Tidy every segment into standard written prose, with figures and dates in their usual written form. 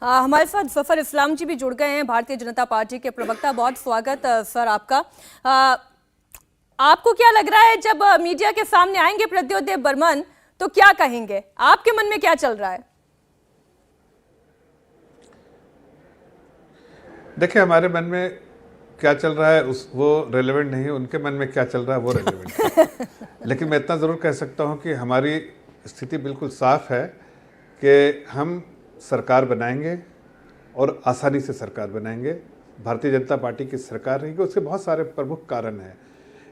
हमारे साथ जफर इस्लाम जी भी जुड़ गए हैं, भारतीय जनता पार्टी के प्रवक्ता। बहुत स्वागत सर आपका। आपको क्या लग रहा है जब मीडिया के सामने आएंगे प्रद्योत बर्मन तो क्या कहेंगे? आपके मन में क्या चल रहा है? देखिए, हमारे मन में क्या चल रहा है वो रेलेवेंट नहीं है, उनके मन में क्या चल रहा है वो रेलेवेंट है। लेकिन मैं इतना ज़रूर कह सकता हूँ कि हमारी स्थिति बिल्कुल साफ है कि हम सरकार बनाएंगे और आसानी से सरकार बनाएंगे। भारतीय जनता पार्टी की सरकार रहेगी। उसके बहुत सारे प्रमुख कारण हैं,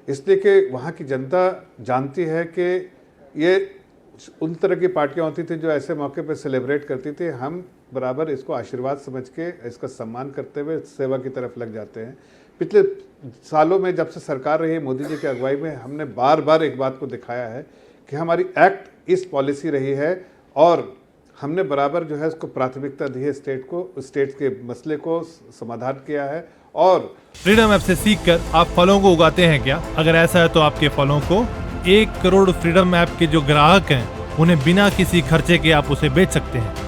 इसलिए कि वहाँ की जनता जानती है कि ये उन तरह की पार्टियाँ होती थी जो ऐसे मौके पर सेलिब्रेट करती थी। हम बराबर इसको आशीर्वाद समझ के इसका सम्मान करते हुए सेवा की तरफ लग जाते हैं। पिछले सालों में जब से सरकार रही है मोदी जी की अगुवाई में, हमने बार बार एक बात को दिखाया है कि हमारी एक्ट ईस्ट पॉलिसी रही है और हमने बराबर जो है उसको प्राथमिकता दी है। स्टेट के मसले को समाधान किया है। और फ्रीडम ऐप से सीखकर आप फलों को उगाते हैं क्या? अगर ऐसा है तो आपके फलों को 1 करोड़ फ्रीडम ऐप के जो ग्राहक हैं उन्हें बिना किसी खर्चे के आप उसे बेच सकते हैं।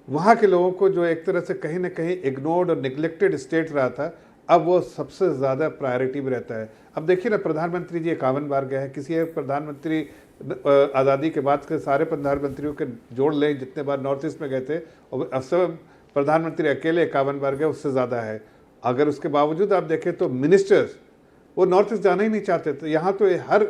वहाँ के लोगों को जो एक तरह से कहीं ना कहीं इग्नोर्ड और निगलेक्टेड स्टेट रहा था, अब वो सबसे ज़्यादा प्रायोरिटी में रहता है। अब देखिए ना, प्रधानमंत्री जी 51 बार गए हैं। किसी एक प्रधानमंत्री आज़ादी के बाद के सारे प्रधानमंत्रियों के जोड़ लें जितने बार नॉर्थ ईस्ट में गए थे, और अक्सर प्रधानमंत्री अकेले 51 बार गए, उससे ज़्यादा है। अगर उसके बावजूद आप देखें तो मिनिस्टर्स वो नॉर्थ ईस्ट जाना ही नहीं चाहते थे। यहाँ तो हर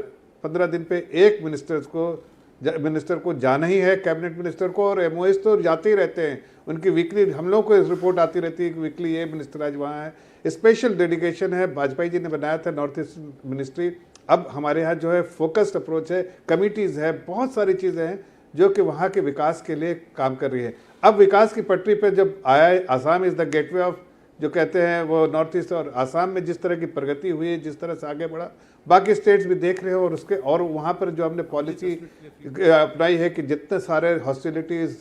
15 दिन पे एक मिनिस्टर को जाना ही है, कैबिनेट मिनिस्टर को, और एमओएस तो जाते ही रहते हैं। उनकी वीकली हम लोग को रिपोर्ट आती रहती है कि वीकली ये मिनिस्टर आज वहाँ है। स्पेशल डेडिकेशन है, वाजपेयी जी ने बनाया था नॉर्थ ईस्ट मिनिस्ट्री। अब हमारे यहाँ जो है फोकस्ड अप्रोच है, कमिटीज़ है, बहुत सारी चीज़ें हैं जो कि वहाँ के विकास के लिए काम कर रही है। अब विकास की पटरी पर जब आया है, Assam is the gateway of जो कहते हैं वो नॉर्थ ईस्ट, और आसाम में जिस तरह की प्रगति हुई है, जिस तरह से आगे बढ़ा, बाकी स्टेट्स भी देख रहे हो। और वहाँ पर जो हमने पॉलिसी अपनाई है कि जितने सारे हॉस्टिलिटीज़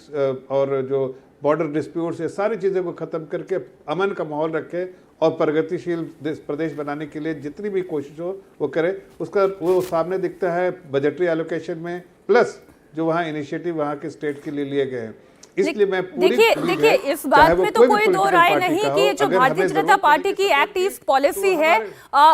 और जो बॉर्डर डिस्प्यूट्स, ये सारी चीज़ों को ख़त्म करके अमन का माहौल रखे और प्रगतिशील प्रदेश बनाने के लिए जितनी भी कोशिश हो वो करे। उसका वो सामने दिखता है बजटरी एलोकेशन में, प्लस जो वहाँ इनिशिएटिव वहाँ के स्टेट के लिए लिए गए हैं। इसलिए मैं देखिए इस बात में तो कोई दो राय नहीं कि जो भारतीय जनता पार्टी की एक्ट ईस्ट पॉलिसी है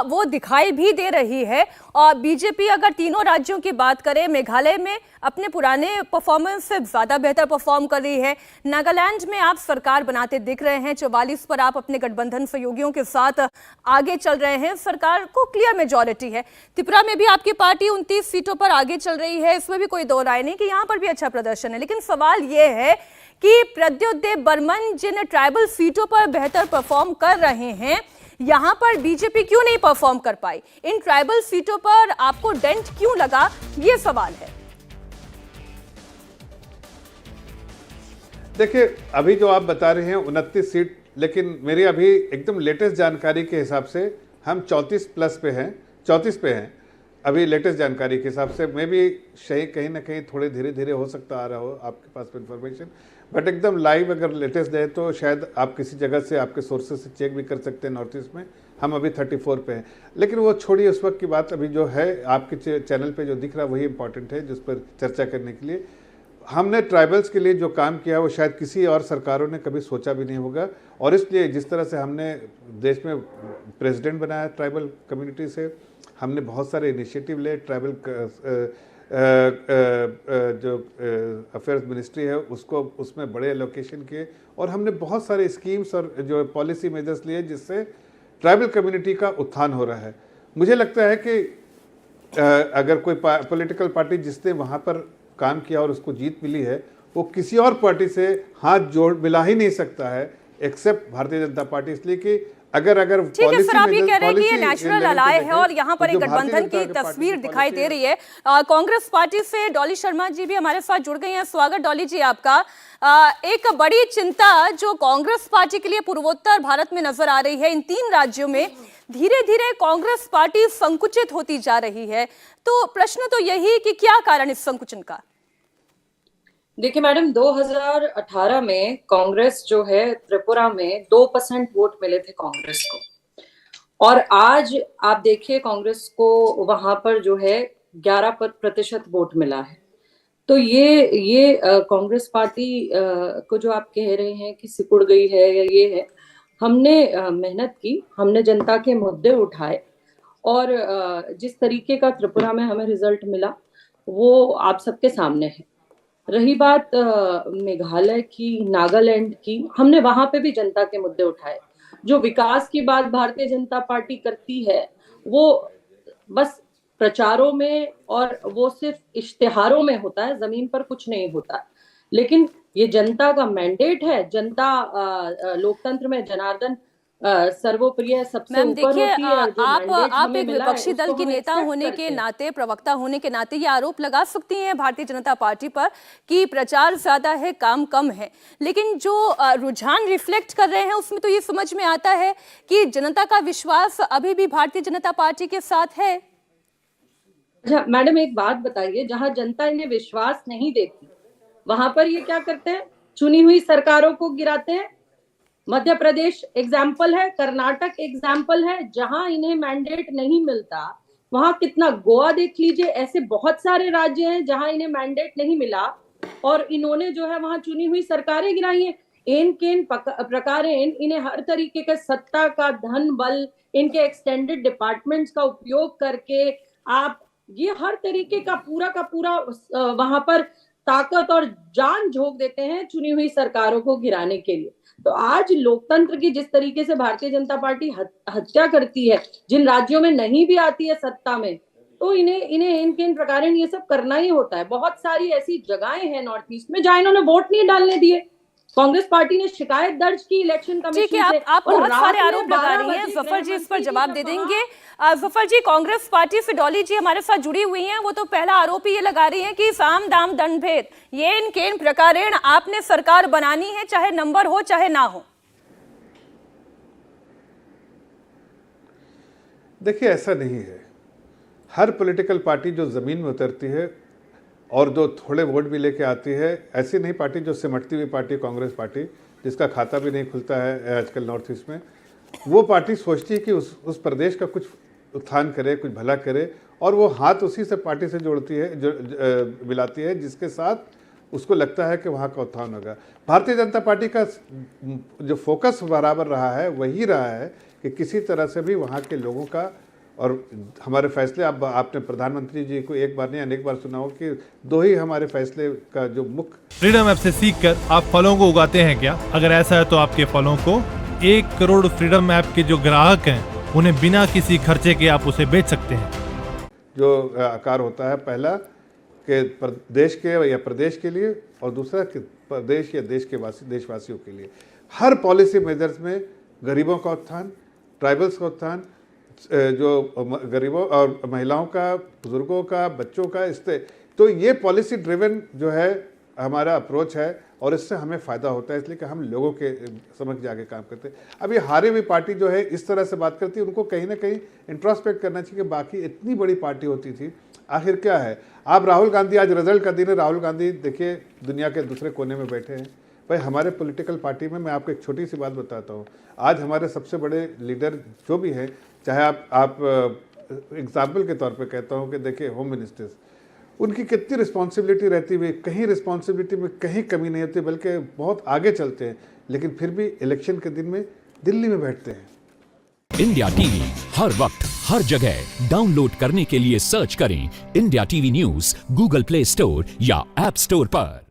वो दिखाई भी दे रही है। और बीजेपी अगर तीनों राज्यों की बात करें, मेघालय में अपने पुराने परफॉर्मेंस से ज्यादा बेहतर परफॉर्म कर रही है। नागालैंड में आप सरकार बनाते दिख रहे हैं, 44 पर आप अपने गठबंधन सहयोगियों के साथ आगे चल रहे हैं, सरकार को क्लियर मेजॉरिटी है। त्रिपुरा में भी आपकी पार्टी 29 सीटों पर आगे चल रही है, इसमें भी कोई दो राय नहीं कि यहां पर भी अच्छा प्रदर्शन है। लेकिन सवाल यह है कि प्रद्योत बर्मन जिन ट्राइबल सीटों पर बेहतर परफॉर्म कर रहे हैं, यहां पर बीजेपी क्यों नहीं परफॉर्म कर पाई? इन ट्राइबल सीटों पर आपको डेंट क्यों लगा, ये सवाल है। देखिए, अभी जो आप बता रहे हैं 29 सीट, लेकिन मेरी अभी एकदम लेटेस्ट जानकारी के हिसाब से हम 34+ पे हैं, 34 पे हैं अभी लेटेस्ट जानकारी के हिसाब से। मैं भी सही कहीं ना कहीं थोड़े धीरे धीरे हो सकता आ रहा हो आपके पास इन्फॉर्मेशन, बट एकदम लाइव अगर लेटेस्ट दे तो शायद आप किसी जगह से आपके सोर्सेज से चेक भी कर सकते हैं। नॉर्थ ईस्ट में हम अभी 34 पे हैं। लेकिन वो छोड़िए, उस वक्त की बात। अभी जो है आपके चैनल पे जो दिख रहा है वही इंपॉर्टेंट है जिस पर चर्चा करने के लिए। हमने ट्राइबल्स के लिए जो काम किया वो शायद किसी और सरकारों ने कभी सोचा भी नहीं होगा। और इसलिए जिस तरह से हमने देश में प्रेसिडेंट बनाया ट्राइबल कम्युनिटी से, हमने बहुत सारे इनिशिएटिव ले। ट्राइबल जो अफेयर्स मिनिस्ट्री है उसको, उसमें बड़े एलोकेशन किए, और हमने बहुत सारे स्कीम्स और जो पॉलिसी मेजर्स लिए जिससे ट्राइबल कम्युनिटी का उत्थान हो रहा है। मुझे लगता है कि अगर कोई पॉलिटिकल पार्टी जिसने वहाँ पर काम किया और उसको जीत मिली है, वो किसी और पार्टी से हाथ जोड़ मिला ही नहीं सकता है एक्सेप्ट भारतीय जनता पार्टी। इसलिए कि अगर ठीक है सर, आप ये कह रहे हैं कि ये नेचुरल अलाय है और यहाँ पर एक गठबंधन की तस्वीर दिखाई दे रही है। कांग्रेस पार्टी से डॉली शर्मा जी भी हमारे साथ जुड़ गई हैं। स्वागत डॉली जी आपका। एक बड़ी चिंता जो कांग्रेस पार्टी के लिए पूर्वोत्तर भारत में नजर आ रही है, इन 3 राज्यों में धीरे धीरे कांग्रेस पार्टी संकुचित होती जा रही है। तो प्रश्न तो यही कि क्या कारण इस संकुचन का? देखिए मैडम, 2018 में कांग्रेस जो है त्रिपुरा में 2% वोट मिले थे कांग्रेस को, और आज आप देखिए कांग्रेस को वहां पर जो है 11% वोट मिला है। तो ये कांग्रेस पार्टी को जो आप कह रहे हैं कि सिकुड़ गई है या ये है, हमने मेहनत की, हमने जनता के मुद्दे उठाए और जिस तरीके का त्रिपुरा में हमें रिजल्ट मिला वो आप सबके सामने है। रही बात मेघालय की, नागालैंड की, हमने वहां पे भी जनता के मुद्दे उठाए। जो विकास की बात भारतीय जनता पार्टी करती है वो बस प्रचारों में और वो सिर्फ इश्तिहारों में होता है, जमीन पर कुछ नहीं होता। लेकिन ये जनता का मैंडेट है, जनता लोकतंत्र में जनार्दन सर्वोप्रिय सबसे मैम ऊपर देखिए, होती है। और जो आप mandate हमें एक मिला है, विपक्षी दल उसको की हम नेता accept होने करते के हैं। नाते, प्रवक्ता होने के नाते ये आरोप लगा सकती हैं भारतीय जनता पार्टी पर कि प्रचार ज्यादा है, काम कम है। लेकिन जो रुझान रिफ्लेक्ट कर रहे हैं उसमें तो ये समझ में आता है कि जनता का विश्वास अभी भी भारतीय जनता पार्टी के साथ है। अच्छा मैडम, एक बात बताइए, जहां जनता इन्हें विश्वास नहीं देती वहां पर ये क्या करते हैं? चुनी हुई सरकारों को गिराते हैं। मध्य प्रदेश एग्जाम्पल है, कर्नाटक एग्जाम्पल है। जहां इन्हें मैंडेट नहीं मिलता वहां कितना, गोवा देख लीजिए, ऐसे बहुत सारे राज्य हैं जहां इन्हें मैंडेट नहीं मिला और इन्होंने जो है वहां चुनी हुई सरकारें गिराई हैं। इन केन प्रकारेण इन्हें हर तरीके के सत्ता का धन बल, इनके एक्सटेंडेड डिपार्टमेंट्स का उपयोग करके आप ये हर तरीके का पूरा वहां पर ताकत और जान झोंक देते हैं चुनी हुई सरकारों को गिराने के लिए। तो आज लोकतंत्र की जिस तरीके से भारतीय जनता पार्टी हत्या करती है, जिन राज्यों में नहीं भी आती है सत्ता में, तो इन्हें इनके प्रकार ये सब करना ही होता है। बहुत सारी ऐसी जगहें हैं नॉर्थ ईस्ट में जहां इन्होंने वोट नहीं डालने दिए। कांग्रेस पार्टी ने शिकायत दर्ज की इलेक्शन कमीशन से। आप बहुत सारे आरोप लगा रही हैं, जफर जी इस पर जवाब दे देंगे। जफर जी, कांग्रेस पार्टी से डॉली जी हमारे साथ जुड़ी हुई हैं, वो तो पहला आरोप ये लगा रही हैं कि साम दाम दंड भेद, ये इन केन प्रकारेण आपने सरकार बनानी है, चाहे नंबर हो चाहे ना हो। देखिए, ऐसा नहीं है। हर पॉलिटिकल पार्टी जो जमीन में उतरती है और जो थोड़े वोट भी लेके आती है, ऐसी नहीं पार्टी जो सिमटती हुई पार्टी कांग्रेस पार्टी, जिसका खाता भी नहीं खुलता है आजकल नॉर्थ ईस्ट में, वो पार्टी सोचती है कि उस प्रदेश का कुछ उत्थान करे, कुछ भला करे, और वो हाथ उसी से पार्टी से जोड़ती है, जो मिलाती है जिसके साथ उसको लगता है कि वहाँ का उत्थान होगा। भारतीय जनता पार्टी का जो फोकस बराबर रहा है वही रहा है कि किसी तरह से भी वहाँ के लोगों का, और हमारे फैसले आपने प्रधानमंत्री जी को एक बार नहीं अनेक बार सुना हो कि दो ही हमारे फैसले का जो मुख्य। फ्रीडम ऐप से सीखकर आप फलों को उगाते हैं क्या? अगर ऐसा है तो आपके फलों को 1 करोड़ फ्रीडम ऐप के जो ग्राहक हैं उन्हें बिना किसी खर्चे के आप उसे बेच सकते हैं। जो आकार होता है, पहला कि देश के या प्रदेश के लिए, और दूसरा कि प्रदेश या देश के देशवासियों के लिए। हर पॉलिसी मेजर्स में गरीबों का उत्थान, ट्राइबल्स का उत्थान, जो गरीबों और महिलाओं का, बुजुर्गों का, बच्चों का, इससे तो ये पॉलिसी ड्रिवन जो है हमारा अप्रोच है और इससे हमें फ़ायदा होता है, इसलिए कि हम लोगों के समझ जाके काम करते हैं। अब ये हारी हुई पार्टी जो है इस तरह से बात करती है, उनको कहीं ना कहीं इंट्रोस्पेक्ट करना चाहिए कि बाकी इतनी बड़ी पार्टी होती थी, आखिर क्या है। आप राहुल गांधी, आज रिजल्ट का दिन है, राहुल गांधी देखिए दुनिया के दूसरे कोने में बैठे हैं। भाई हमारे पॉलिटिकल पार्टी में मैं आपको एक छोटी सी बात बताता हूँ, आज हमारे सबसे बड़े लीडर जो भी हैं, चाहे आप एग्जाम्पल के तौर पे कहता हूँ कि देखिए होम मिनिस्टर्स, उनकी कितनी रिस्पॉन्सिबिलिटी रहती हुई, कहीं रिस्पॉन्सिबिलिटी में कहीं कमी नहीं होती, बल्कि बहुत आगे चलते हैं, लेकिन फिर भी इलेक्शन के दिन में दिल्ली में बैठते हैं। इंडिया टीवी हर वक्त हर जगह डाउनलोड करने के लिए सर्च करें India TV news Google play store या ऐप स्टोर पर।